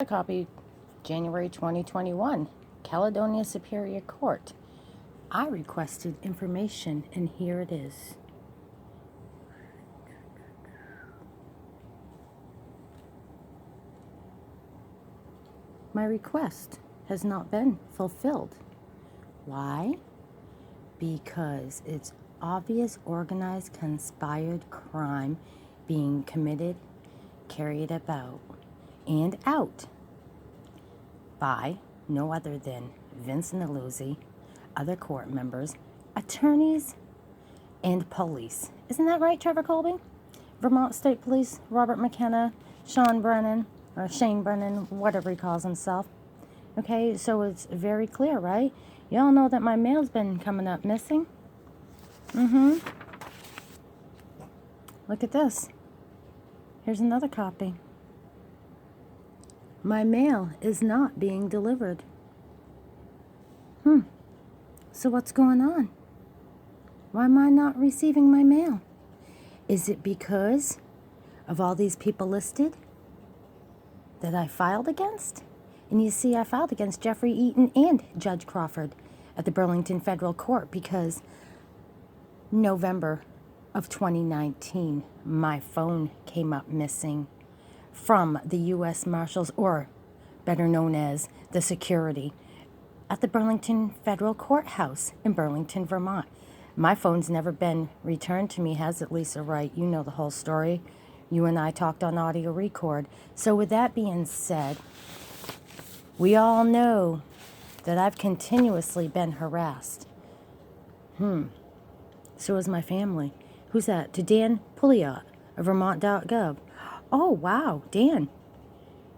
A copy, January 2021, Caledonia Superior Court. I requested information, and here it is. My request has not been fulfilled. Why? Because it's obvious organized conspired crime being committed, carried about, and out by no other than Vincent Aluzzi, other court members, attorneys, and police. Isn't that right, Trevor Colby? Vermont State Police, Robert McKenna, Shane Brennan, whatever he calls himself. Okay, so it's very clear, right? Y'all know that my mail's been coming up missing. Look at this. Here's another copy. My mail is not being delivered. So what's going on? Why am I not receiving my mail? Is it because of all these people listed that I filed against? And you see, I filed against Jeffrey Eaton and Judge Crawford at the Burlington Federal Court because November of 2019, my phone came up missing from the U.S. Marshals, or better known as the security, at the Burlington Federal Courthouse in Burlington, Vermont. My phone's never been returned to me, has it, Lisa Wright? You know the whole story. You and I talked on audio record. So with that being said, we all know that I've continuously been harassed. So is my family. Who's that? To Dan Pouliot of Vermont.gov. Oh, wow, Dan.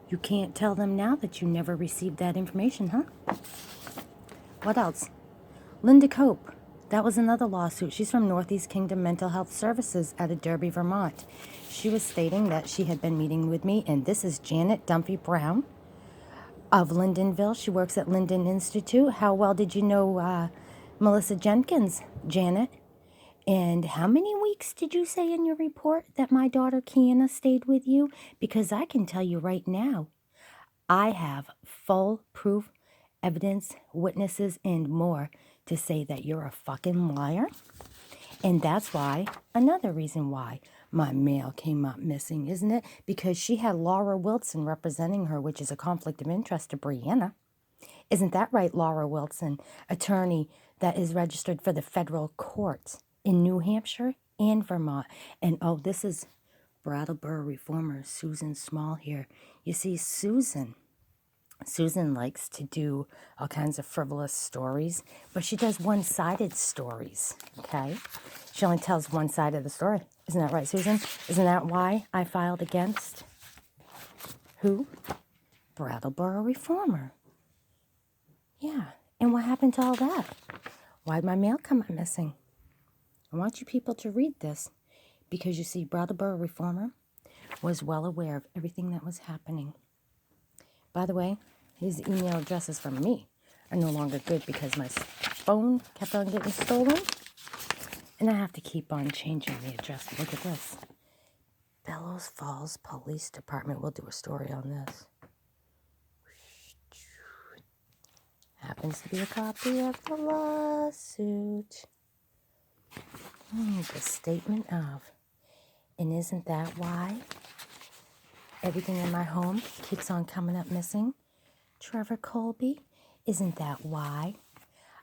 You can't tell them now that you never received that information, huh? What else? Linda Cope. That was another lawsuit. She's from Northeast Kingdom Mental Health Services out of Derby, Vermont. She was stating that she had been meeting with me, and this is Janet Dunphy Brown of Lindenville. She works at Linden Institute. How well did you know Melissa Jenkins, Janet? And how many weeks did you say in your report that my daughter Kiana stayed with you? Because I can tell you right now, I have full proof, evidence, witnesses, and more to say that you're a fucking liar. And that's why, another reason why my mail came up missing, isn't it? Because she had Laura Wilson representing her, which is a conflict of interest to Brianna. Isn't that right, Laura Wilson, attorney that is registered for the federal courts in New Hampshire and Vermont? And oh, this is Brattleboro reformer Susan Small here. You see, Susan likes to do all kinds of frivolous stories, but she does one-sided stories, okay? She only tells one side of the story. Isn't that right, Susan? Isn't that why I filed against who? Brattleboro reformer. Yeah, and what happened to all that? Why'd my mail come up missing? I want you people to read this because you see, Brattleboro reformer was well aware of everything that was happening. By the way, his email addresses from me are no longer good because my phone kept on getting stolen. And I have to keep on changing the address. Look at this. Bellows Falls Police Department. We'll do a story on this. Happens to be a copy of the lawsuit. The statement of. And isn't that why everything in my home keeps on coming up missing? Trevor Colby, isn't that why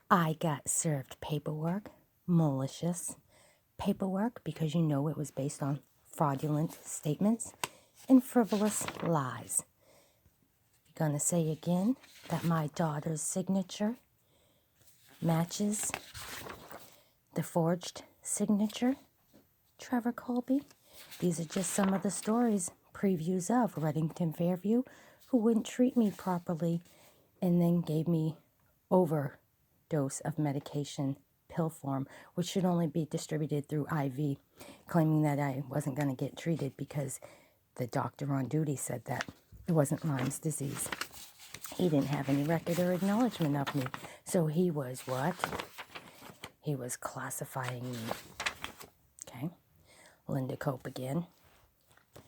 I got served paperwork, malicious paperwork, because you know it was based on fraudulent statements and frivolous lies? You're going to say again that my daughter's signature matches the forged signature, Trevor Colby? These are just some of the stories, previews of Reddington Fairview, who wouldn't treat me properly and then gave me overdose of medication, pill form, which should only be distributed through IV, claiming that I wasn't going to get treated because the doctor on duty said that it wasn't Lyme's disease. He didn't have any record or acknowledgement of me. So he was what? He was classifying me. Okay. Linda Cope again.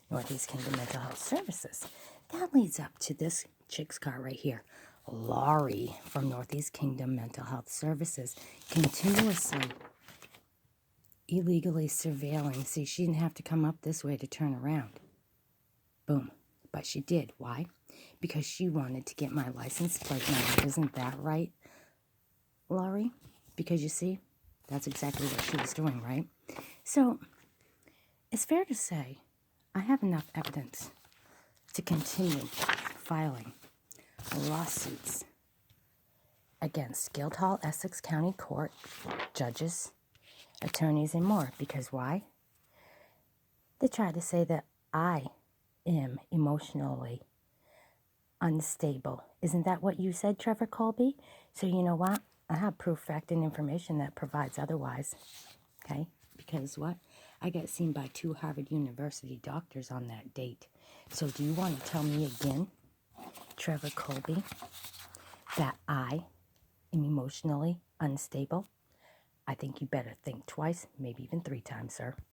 Northeast Kingdom Mental Health Services. That leads up to this chick's car right here. Laurie from Northeast Kingdom Mental Health Services continuously illegally surveilling. See, she didn't have to come up this way to turn around. Boom. But she did. Why? Because she wanted to get my license plate number. Isn't that right, Laurie? Because you see, that's exactly what she was doing, right? So, it's fair to say I have enough evidence to continue filing lawsuits against Guildhall, Essex County Court, judges, attorneys, and more. Because why? They try to say that I am emotionally unstable. Isn't that what you said, Trevor Colby? So you know what? I have proof, fact, and information that provides otherwise. Okay? Because what? I got seen by 2 Harvard University doctors on that date. So do you want to tell me again, Trevor Colby, that I am emotionally unstable? I think you better think twice, maybe even 3 times, sir.